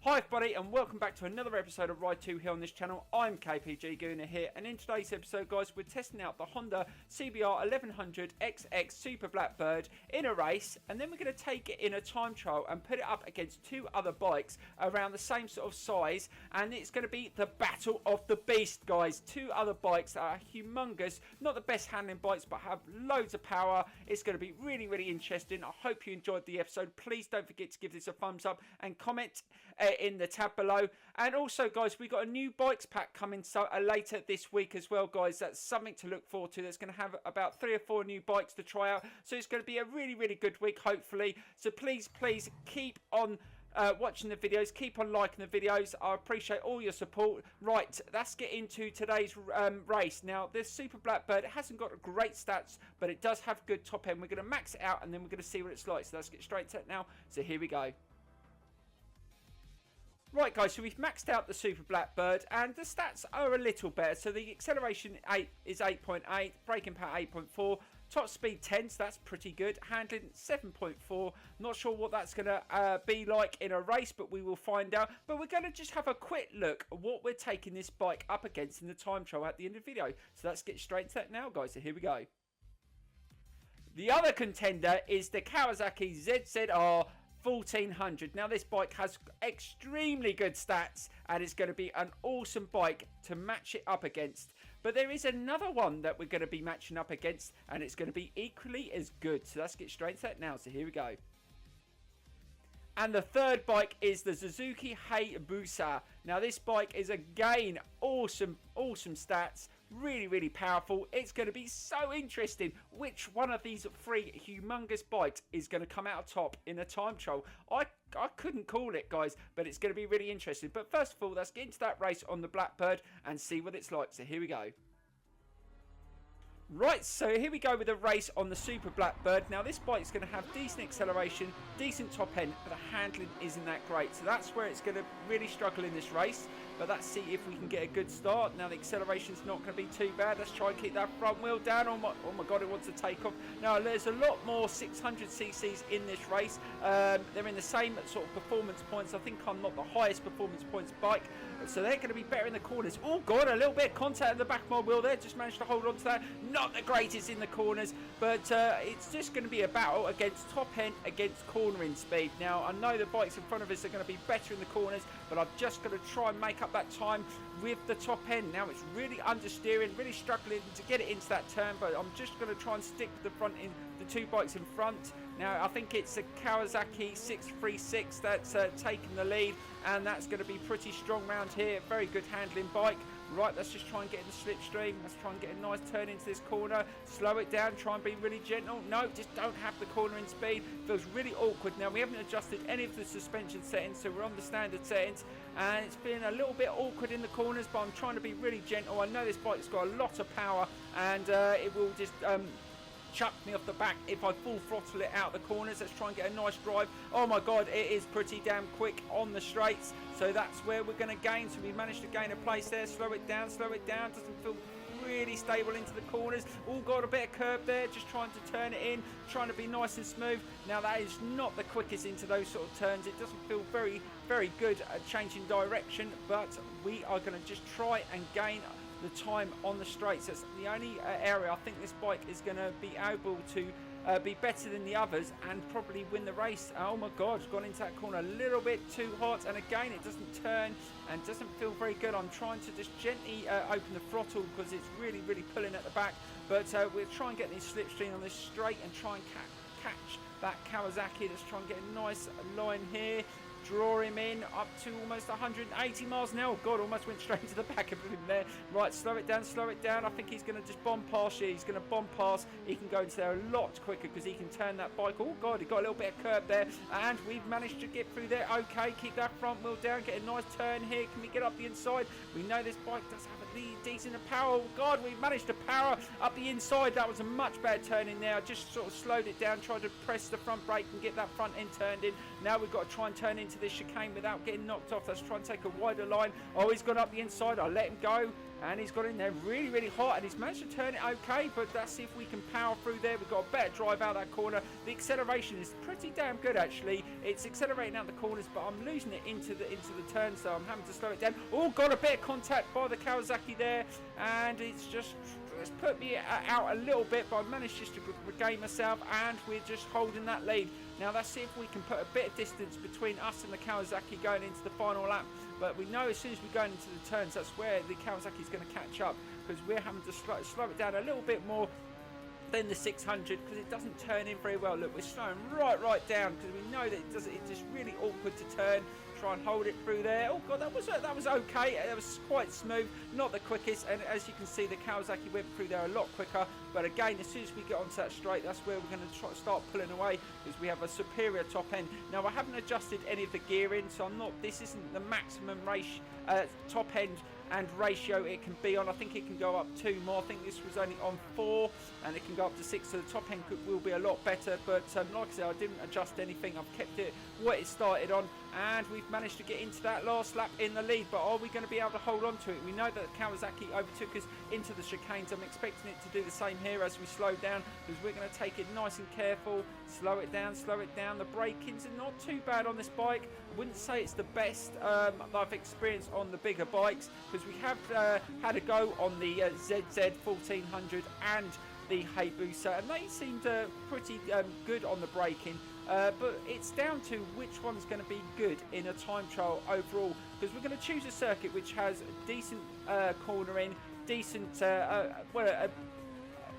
Hi everybody and welcome back to another episode of Ride 2 here on this channel. I'm KPG-GOONER here, and in today's episode guys we're testing out the Honda CBR 1100XX Super Blackbird in a race, and then we're going to take it in a time trial and put it up against two other bikes around the same sort of size, and it's going to be the battle of the beast guys. Two other bikes that are humongous, not the best handling bikes but have loads of power. It's going to be really interesting. I hope you enjoyed the episode. Please don't forget to give this a thumbs up and comment in the tab below. And also guys, we got a new bikes pack coming later this week as well guys. That's something to look forward to. That's going to have about 3 or 4 new bikes to try out, so it's going to be a really good week hopefully. So please keep on watching the videos, keep on liking the videos. I appreciate all your support. Right, let's get into today's race. Now this Super Blackbird, it hasn't got great stats, but it does have good top end. We're going to max it out and then we're going to see what it's like. So let's get straight to it now. So here we go. Right guys, so we've maxed out the Super Blackbird and the stats are a little better. So the acceleration is 8.8, braking power 8.4, top speed 10, so that's pretty good. Handling 7.4, not sure what that's going to be like in a race, but we will find out. But we're going to just have a quick look at what we're taking this bike up against in the time trial at the end of the video. So let's get straight to that now guys, so here we go. The other contender is the Kawasaki ZZR 1400. Now this bike has extremely good stats and it's going to be an awesome bike to match it up against. But there is another one that we're going to be matching up against and it's going to be equally as good. So let's get straight to that now. So here we go. And the third bike is the Suzuki Hayabusa. Now this bike is again awesome stats, really powerful. It's going to be so interesting which one of these 3 humongous bikes is going to come out top in a time trial. I couldn't call it guys, but it's going to be really interesting. But first of all, let's get into that race on the Blackbird and see what it's like. So here we go. Right, so here we go with a race on the Super Blackbird. Now this bike's going to have decent acceleration, decent top end, but the handling isn't that great. So that's where it's going to really struggle in this race. But let's see if we can get a good start. Now the acceleration's not going to be too bad. Let's try and keep that front wheel down. Oh my god, it wants to take off. Now there's a lot more 600cc's in this race. They're in the same sort of performance points. I think I'm not the highest performance points bike, so they're going to be better in the corners. Oh god, a little bit of contact in the back of my wheel there. Just managed to hold on to that. Not the greatest in the corners, but it's just going to be a battle against top end, against cornering speed. Now I know the bikes in front of us are going to be better in the corners, but I'm just going to try and make up that time with the top end. Now it's really understeering, really struggling to get it into that turn, but I'm just going to try and stick to the front in the 2 bikes in front. Now I think it's a Kawasaki 636 that's taking the lead, and that's going to be pretty strong round here. Very good handling bike. Right, let's just try and get in the slipstream. Let's try and get a nice turn into this corner. Slow it down, try and be really gentle. No, just don't have the cornering speed. Feels really awkward. Now, we haven't adjusted any of the suspension settings, so we're on the standard settings. And it's been a little bit awkward in the corners, but I'm trying to be really gentle. I know this bike's got a lot of power, and it will just chuck me off the back if I full throttle it out the corners. Let's try and get a nice drive. Oh my god, it is pretty damn quick on the straights, so that's where we're going to gain. So we managed to gain a place there. Slow it down. Doesn't feel really stable into the corners. Oh god, a bit of curb there, just trying to turn it in, trying to be nice and smooth. Now that is not the quickest into those sort of turns. It doesn't feel very good at changing direction, but we are going to just try and gain the time on the straights. That's the only area I think this bike is going to be able to be better than the others and probably win the race. Oh my god, it's gone into that corner a little bit too hot, and again it doesn't turn and doesn't feel very good. I'm trying to just gently open the throttle because it's really pulling at the back, but we'll try and get this slipstream on this straight and try and catch that Kawasaki. Let's try and get a nice line here. Draw him in up to almost 180 miles an hour. Oh god, almost went straight into the back of him there. Right, slow it down. I think he's going to just bomb past you. He's going to bomb past. He can go into there a lot quicker because he can turn that bike. Oh god, he got a little bit of curb there, and we've managed to get through there. Okay, keep that front wheel down, get a nice turn here. Can we get up the inside? We know this bike does have a decent power. Oh god, we've managed to power up the inside. That was a much better turn in there. I just sort of slowed it down, tried to press the front brake and get that front end turned in. Now we've got to try and turn into this chicane without getting knocked off. Let's try and take a wider line. Oh, he's gone up the inside. I'll let him go. And he's got in there really, really hot, and he's managed to turn it okay, but let's see if we can power through there. We've got a better drive out that corner. The acceleration is pretty damn good, actually. It's accelerating out the corners, but I'm losing it into the turn, so I'm having to slow it down. Oh, got a bit of contact by the Kawasaki there, and it's put me out a little bit, but I managed just to regain myself, and we're just holding that lead. Now let's see if we can put a bit of distance between us and the Kawasaki going into the final lap. But we know as soon as we go into the turns, that's where the Kawasaki is going to catch up, because we're having to slow it down a little bit more than the 600, because it doesn't turn in very well. Look, we're slowing right down, because we know that it's just really awkward to turn. Try and hold it through there. Oh god, that was okay. It was quite smooth, not the quickest, and as you can see, the Kawasaki went through there a lot quicker. But again, as soon as we get onto that straight, that's where we're going to start pulling away, because we have a superior top end. Now I haven't adjusted any of the gearing, so this isn't the maximum top end and ratio it can be on. I think it can go up 2 more. I think this was only on 4, and it can go up to 6, so the top end will be a lot better. But like I said, I didn't adjust anything. I've kept it what it started on, and we've managed to get into that last lap in the lead. But are we going to be able to hold on to it? We know that Kawasaki overtook us into the chicanes. I'm expecting it to do the same here as we slow down, because we're going to take it nice and careful, slow it down. The brakings are not too bad on this bike. I wouldn't say it's the best that I've experienced on the bigger bikes, because we have had a go on the ZZ 1400 and the Hayabusa, and they seemed pretty good on the braking. But it's down to which one's going to be good in a time trial overall, because we're going to choose a circuit which has decent cornering, decent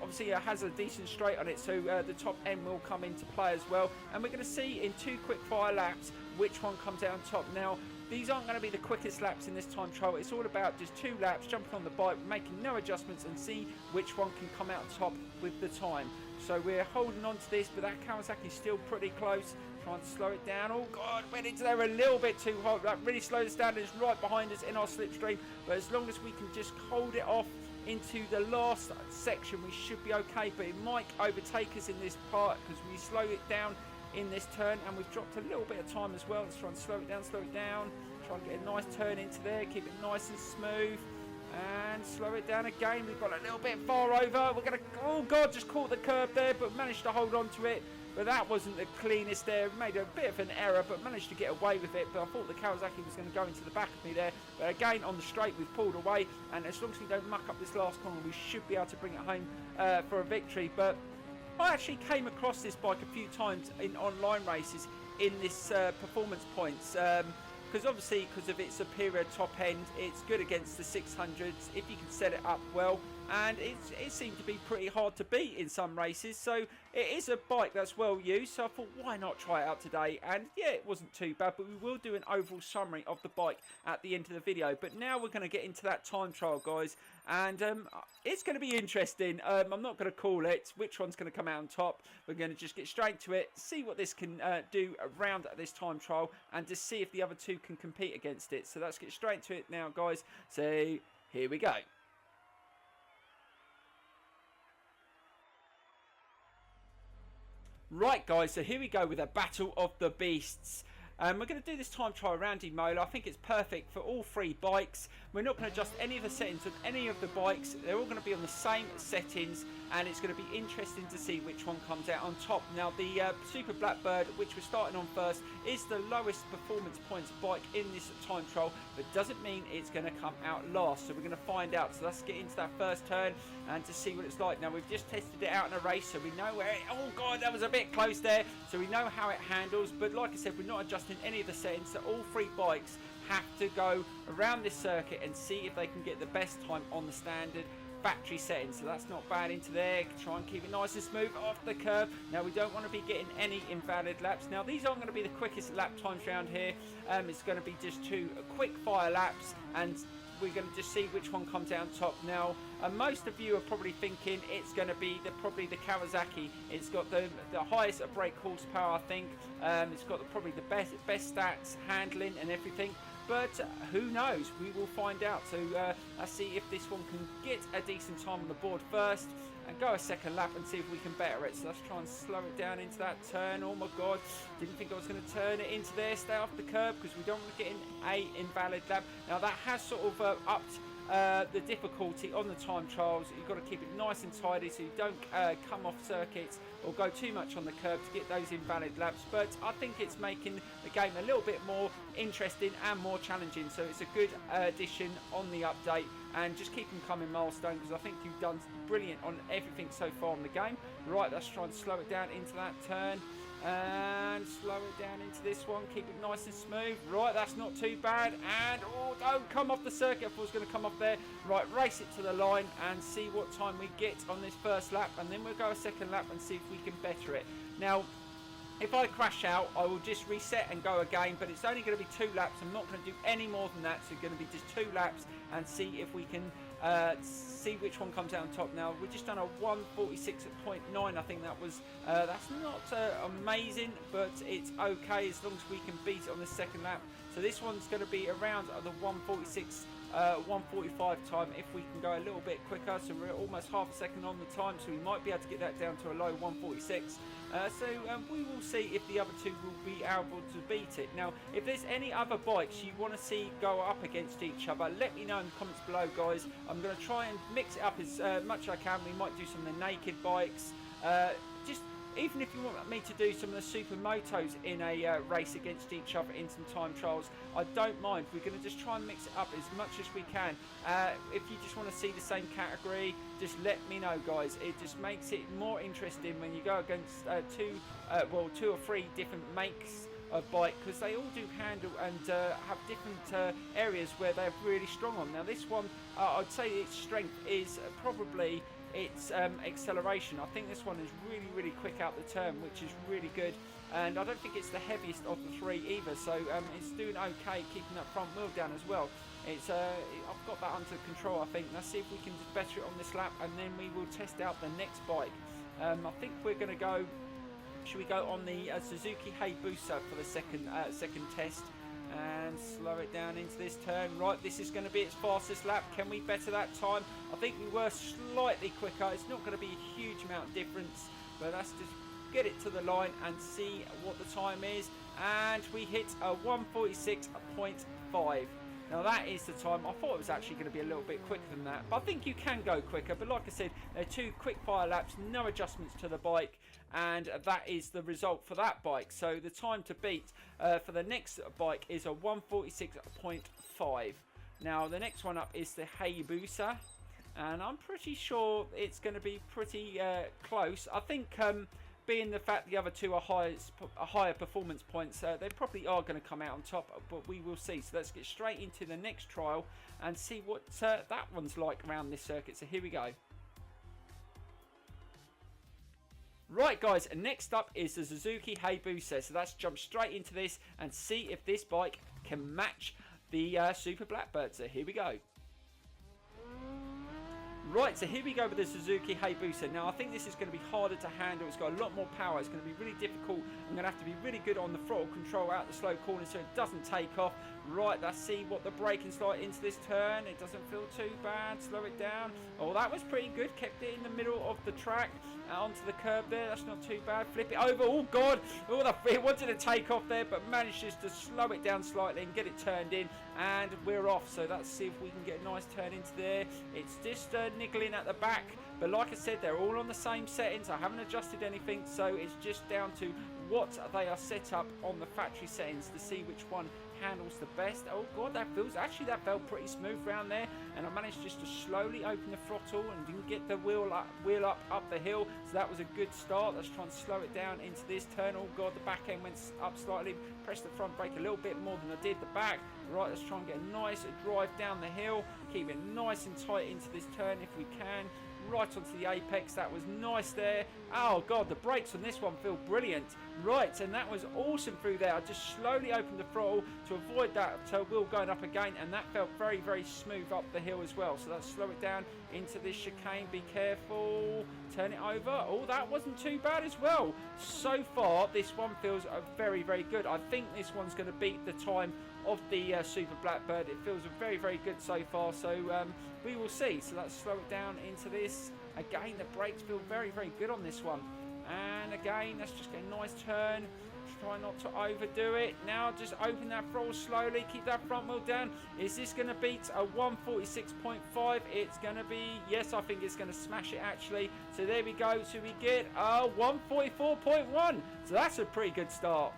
obviously it has a decent straight on it, so the top end will come into play as well. And we're going to see in 2 quick fire laps which one comes out on top. Now these aren't going to be the quickest laps in this time trial. It's all about just 2 laps, jumping on the bike, making no adjustments, and see which one can come out top with the time. So we're holding on to this, but that Kawasaki's still pretty close. Trying to slow it down. Oh god, went into there a little bit too hot. That really slowed us down. It's right behind us in our slipstream, but as long as we can just hold it off into the last section, we should be okay. But it might overtake us in this part, because we slow it down in this turn, and we've dropped a little bit of time as well. Let's try and slow it down. Try and get a nice turn into there, keep it nice and smooth, and slow it down again. We've got a little bit far over. We're gonna, oh god, just caught the curb there, but managed to hold on to it. But that wasn't the cleanest there. Made a bit of an error, but managed to get away with it. But I thought the Kawasaki was going to go into the back of me there. But again, on the straight, we've pulled away, and as long as we don't muck up this last corner, we should be able to bring it home for a victory. But I actually came across this bike a few times in online races in this performance points, because obviously because of its superior top end, it's good against the 600s if you can set it up well, and it seemed to be pretty hard to beat in some races. So it is a bike that's well used, so I thought, why not try it out today? And yeah, it wasn't too bad, but we will do an overall summary of the bike at the end of the video. But now we're going to get into that time trial, guys, and it's going to be interesting. I'm not going to call it which one's going to come out on top. We're going to just get straight to it, see what this can do around this time trial, and just see if the other two can compete against it. So let's get straight to it now, guys. So here we go. Right, guys, so here we go with a battle of the beasts. We're going to do this time trial around Imola. I think it's perfect for all 3 bikes. We're not going to adjust any of the settings of any of the bikes. They're all going to be on the same settings, and it's going to be interesting to see which one comes out on top. Now, the Super Blackbird, which we're starting on first, is the lowest performance points bike in this time trial, but doesn't mean it's going to come out last. So we're going to find out. So let's get into that first turn and to see what it's like. Now, we've just tested it out in a race, so we know where oh god, that was a bit close there. So we know how it handles, but like I said, we're not adjusting any of the settings. So all 3 bikes have to go around this circuit and see if they can get the best time on the standard factory settings. So that's not bad into there. Try and keep it nice and smooth off the curve. Now we don't want to be getting any invalid laps. Now these aren't going to be the quickest lap times around here. It's going to be just 2 quick fire laps, and we're going to just see which one comes out on top. Now most of you are probably thinking it's going to be probably the Kawasaki. It's got the highest brake horsepower, I think. It's got probably the best stats, handling and everything. But who knows? We will find out. So let's see if this one can get a decent time on the board first. and go a second lap and see if we can better it. So let's try and slow it down into that turn. Oh my god, didn't think I was going to turn it into there. Stay off the curb because we don't want to get in a invalid lap. Now that has sort of upped the difficulty on the time trials. You've got to keep it nice and tidy so you don't come off circuits or go too much on the curb to get those invalid laps, but I think it's making the game a little bit more interesting and more challenging, so it's a good addition on the update. And just keep them coming, Milestone, because I think you've done brilliant on everything so far in the game. Right, let's try and slow it down into that turn and slow it down into this one. Keep it nice and smooth. Right, that's not too bad. And oh, don't come off the circuit. I thought it was going to come off there. Right, race it to the line and see what time we get on this first lap, and then we'll go a second lap and see if we can better it. Now, if I crash out, I will just reset and go again, but it's only going to be 2 laps. I'm not going to do any more than that, so it's going to be just 2 laps and see if we can see which one comes out on top. Now, we've just done a 146.9, I think that was. That's not amazing, but it's okay as long as we can beat it on the second lap. So this one's going to be around the 146 145 time if we can go a little bit quicker, so we're almost half a second on the time, so we might be able to get that down to a low 146. We will see if the other two will be able to beat it. Now, if there's any other bikes you want to see go up against each other, let me know in the comments below, guys. I'm going to try and mix it up as much as I can. We might do some of the naked bikes, even if you want me to do some of the supermotos in a race against each other in some time trials, I don't mind. We're going to just try and mix it up as much as we can. If you just want to see the same category, just let me know, guys. It just makes it more interesting when you go against two or three different makes of bike, because they all do handle and have different areas where they're really strong on. Now this one, I'd say its strength is probably its acceleration. I think this one is really quick out the turn, which is really good, and I don't think it's the heaviest of the 3 either, so it's doing okay keeping that front wheel down as well. It's I've got that under control, I think. Let's see if we can just better it on this lap, and then we will test out the next bike. I think we're going to go, should we go on the Suzuki Hayabusa for the second test and slow it down into this turn. Right, this is going to be its fastest lap. Can we better that time? I think we were slightly quicker. It's not going to be a huge amount of difference, but let's just get it to the line and see what the time is. And we hit a 146.5. Now that is the time. I thought it was actually going to be a little bit quicker than that, but I think you can go quicker. But like I said, they're 2 quick fire laps, no adjustments to the bike, and that is the result for that bike. So the time to beat for the next bike is a 146.5. Now the next one up is the Hayabusa, and I'm pretty sure it's going to be pretty close. I think being the fact the other two are higher performance points, they probably are going to come out on top, but we will see. So let's get straight into the next trial and see what that one's like around this circuit. So here we go. Right, guys, and next up is the Suzuki Hayabusa. So let's jump straight into this and see if this bike can match the Super Blackbird. So here we go. Right, so here we go with the Suzuki Hayabusa. Now, I think this is going to be harder to handle. It's got a lot more power. It's going to be really difficult. I'm going to have to be really good on the throttle control out the slow corner so it doesn't take off. Right, let's see what the braking's like into this turn. It doesn't feel too bad. Slow it down. Oh, that was pretty good. Kept it in the middle of the track. Onto the curb there. That's not too bad. Flip it over. Oh, God. Oh, it wanted to take off there, but managed just to slow it down slightly and get it turned in. And we're off. So let's see if we can get a nice turn into there. It's just niggling at the back. But like I said, they're all on the same settings. I haven't adjusted anything. So it's just down to what they are set up on the factory settings to see which one handles the best. Oh God, that felt pretty smooth around there, and I managed just to slowly open the throttle and didn't get the wheel up the hill, so that was a good start. Let's try and slow it down into this turn. Oh God, the back end went up slightly. Press the front brake a little bit more than I did the back. Right, let's try and get a nice drive down the hill, keep it nice and tight into this turn if we can. Right onto the apex. That was nice there. Oh God, the brakes on this one feel brilliant. Right, and that was awesome through there. I just slowly opened the throttle to avoid that wheel going up again, and that felt very, very smooth up the hill as well. So let's slow it down into this chicane. Be careful. Turn it over. Oh, that wasn't too bad as well. So far, this one feels very, very good. I think this one's going to beat the time of the Super Blackbird. It feels very, very good so far. So we will see. So let's slow it down into this. Again, the brakes feel very, very good on this one. And again, let's just get a nice turn. Try not to overdo it. Now just open that throttle slowly. Keep that front wheel down. Is this going to beat a 146.5? It's going to be, yes, I think it's going to smash it actually. So there we go. So we get a 144.1. So that's a pretty good start.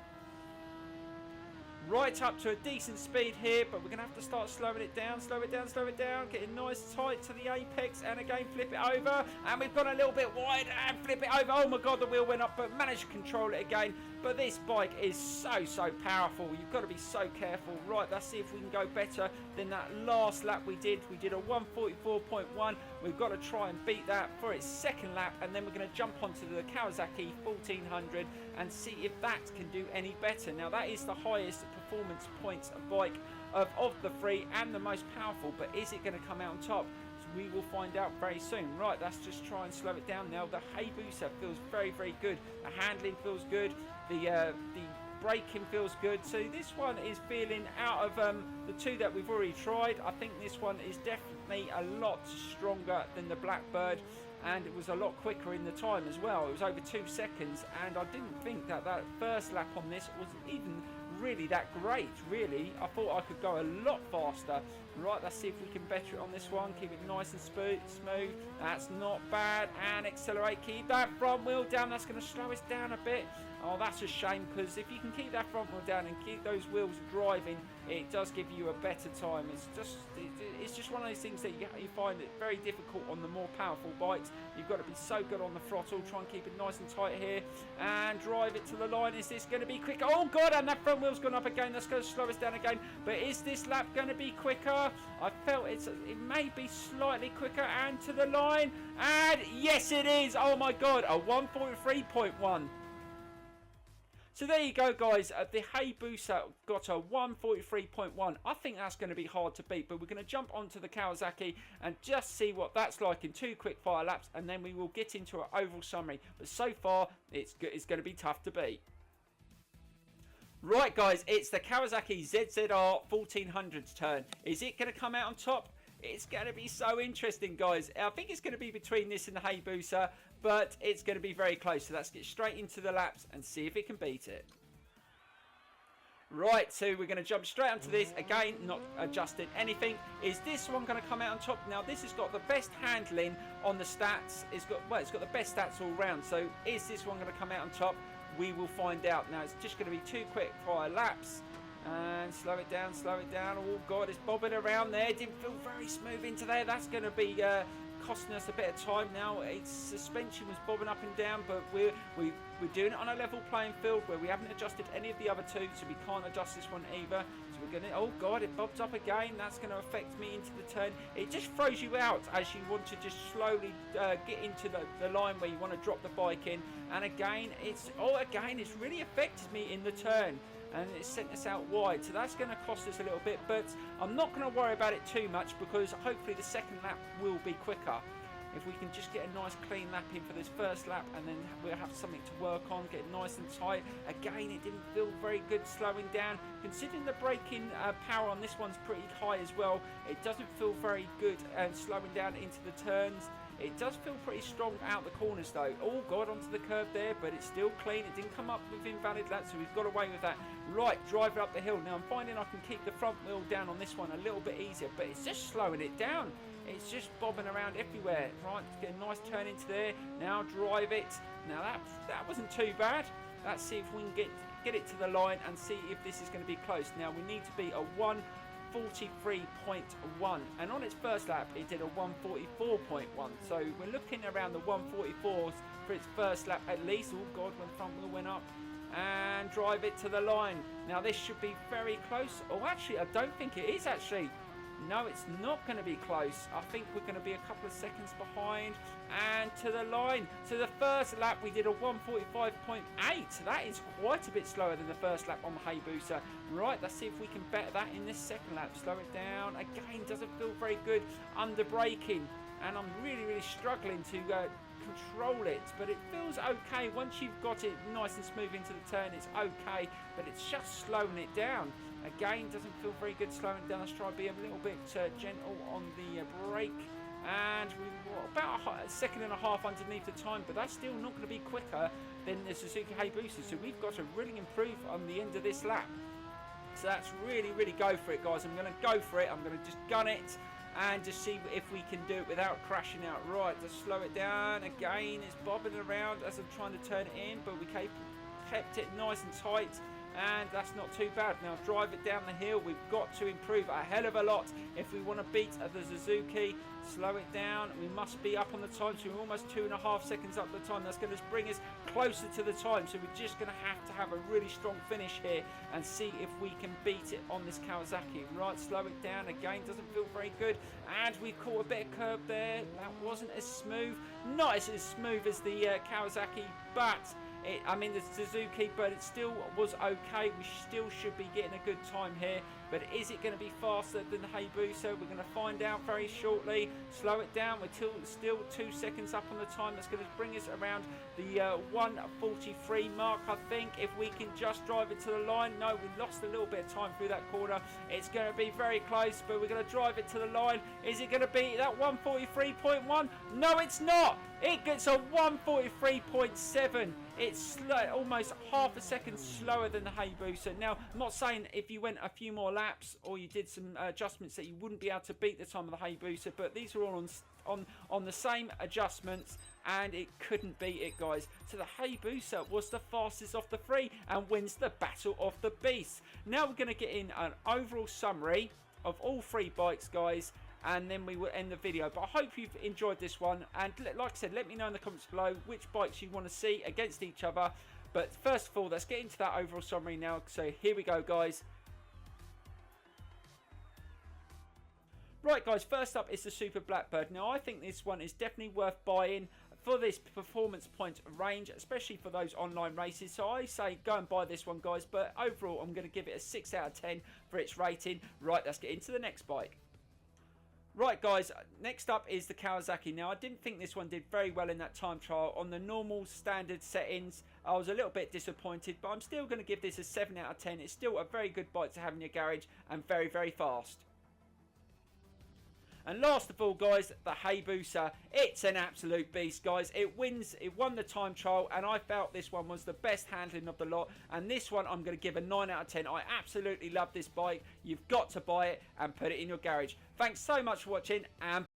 Right up to a decent speed here, but we're going to have to start slowing it down, slow it down, slow it down, getting nice tight to the apex, and again flip it over, and we've gone a little bit wide, and flip it over. Oh my god, the wheel went up, but managed to control it again. But this bike is so powerful. You've got to be so careful. Right, let's see if we can go better than that last lap we did. We did a 144.1. We've got to try and beat that for its second lap, and then we're going to jump onto the Kawasaki 1400 and see if that can do any better. Now, that is the highest performance points bike of the three and the most powerful, but is it going to come out on top? We will find out very soon. Right, let's just try and slow it down now. The Hayabusa feels very good. The handling feels good. The braking feels good. So this one is feeling out of the two that we've already tried. I think this one is definitely a lot stronger than the Blackbird, and it was a lot quicker in the time as well. It was over 2 seconds, and I didn't think that first lap on this was even really that great. Really, I thought I could go a lot faster. Right, let's see if we can better it on this one. Keep it nice and smooth. That's not bad. And accelerate. Keep that front wheel down. That's going to slow us down a bit. Oh, that's a shame, because if you can keep that front wheel down and keep those wheels driving, it does give you a better time. It's just one of those things that you find it very difficult on the more powerful bikes. You've got to be so good on the throttle. Try and keep it nice and tight here and drive it to the line. Is this going to be quicker? Oh god, and that front wheel's gone up again. That's going to slow us down again. But is this lap going to be quicker? I felt it may be slightly quicker, and to the line, and yes it is. Oh my god, a 143.1. So there you go, guys. The Hayabusa got a 143.1. I think that's going to be hard to beat, but we're going to jump onto the Kawasaki and just see what that's like in 2 quick fire laps, and then we will get into an overall summary. But so far, it's going to be tough to beat. Right, guys, it's the Kawasaki ZZR 1400's turn. Is it going to come out on top? It's going to be so interesting, guys. I think it's going to be between this and the Hayabusa, but it's going to be very close. So let's get straight into the laps and see if it can beat it. Right, so we're going to jump straight onto this. Again, not adjusted anything. Is this one going to come out on top? Now, this has got the best handling on the stats. It's got the best stats all round. So is this one going to come out on top? We will find out. Now, it's just going to be 2 quick fire laps. And slow it down, slow it down. Oh god, it's bobbing around there. Didn't feel very smooth into there. That's going to be costing us a bit of time now. Its suspension was bobbing up and down, but we're doing it on a level playing field where we haven't adjusted any of the other two, so we can't adjust this one either. So we're going to, oh god, it bobs up again. That's going to affect me into the turn. It just throws you out as you want to just slowly get into the line where you want to drop the bike in. And again, it's really affected me in the turn, and it sent us out wide, so that's going to cost us a little bit, but I'm not going to worry about it too much, because hopefully the second lap will be quicker. If we can just get a nice clean lap in for this first lap, and then we'll have something to work on, get nice and tight. Again, it didn't feel very good slowing down. Considering the braking power on this one's pretty high as well, it doesn't feel very good slowing down into the turns. It does feel pretty strong out the corners though. Oh god, onto the curb there, but it's still clean. It didn't come up with invalid laps, so we've got away with that. Right, drive it up the hill. Now I'm finding I can keep the front wheel down on this one a little bit easier, but it's just slowing it down. It's just bobbing around everywhere. Right, get a nice turn into there. Now drive it. Now that wasn't too bad. Let's see if we can get it to the line and see if this is going to be close. Now we need to be a 143.1, and on its first lap it did a 144.1, so we're looking around the 144s for its first lap at least. Oh god, when front wheel went up, and drive it to the line. Now this should be very close. Oh, actually I don't think it is actually. No, it's not going to be close. I think we're going to be a couple of seconds behind. And to the line. So the first lap we did a 1:45.8. That is quite a bit slower than the first lap on the Hayabusa. Right, let's see if we can better that in this second lap. Slow it down. Again, doesn't feel very good under braking. And I'm really struggling to control it, but it feels okay. Once you've got it nice and smooth into the turn, it's okay, but it's just slowing it down. Again, doesn't feel very good slowing it down. Let's try to be a little bit gentle on the brake. And we're about a second and a half underneath the time, but that's still not going to be quicker than the Suzuki Hayabusa. So we've got to really improve on the end of this lap. So that's really go for it, guys. I'm going to go for it. I'm going to just gun it and just see if we can do it without crashing out. Right, just slow it down. Again, it's bobbing around as I'm trying to turn it in, but we kept it nice and tight. And that's not too bad. Now drive it down the hill. We've got to improve a hell of a lot if we want to beat the Suzuki. Slow it down. We must be up on the time, so we're almost 2.5 seconds up the time. That's going to bring us closer to the time, so we're just going to have a really strong finish here and see if we can beat it on this Kawasaki. Right, slow it down. Again, doesn't feel very good, and we caught a bit of curb there. That wasn't as smooth, not as smooth as the Kawasaki, but the Suzuki, but it still was okay. We still should be getting a good time here. But is it going to be faster than the Hayabusa? We're going to find out very shortly. Slow it down. We're still 2 seconds up on the time. That's going to bring us around the 1:43 mark, I think. If we can just drive it to the line. No, we lost a little bit of time through that corner. It's going to be very close, but we're going to drive it to the line. Is it going to be that 1:43.1? No, it's not. It gets a 1:43.7. It's almost half a second slower than the Hayabusa. Now, I'm not saying if you went a few more laps or you did some adjustments that you wouldn't be able to beat the time of the Hayabusa, but these are all on the same adjustments, and it couldn't beat it, guys. So the Hayabusa was the fastest of the three and wins the Battle of the Beasts. Now we're going to get in an overall summary of all three bikes, guys, and then we will end the video. But I hope you've enjoyed this one, and like I said, let me know in the comments below which bikes you want to see against each other. But first of all, let's get into that overall summary now. So here we go, guys. Right, guys, first up is the Super Blackbird. Now I think this one is definitely worth buying for this performance point range, especially for those online races. So I say go and buy this one, guys, but overall I'm going to give it a 6 out of 10 for its rating. Right, let's get into the next bike. Right, guys, next up is the Kawasaki. Now, I didn't think this one did very well in that time trial. On the normal standard settings, I was a little bit disappointed, but I'm still going to give this a 7 out of 10. It's still a very good bike to have in your garage and very fast. And last of all, guys, the Hayabusa. It's an absolute beast, guys. It won the time trial, and I felt this one was the best handling of the lot. And this one, I'm going to give a 9 out of 10. I absolutely love this bike. You've got to buy it and put it in your garage. Thanks so much for watching, and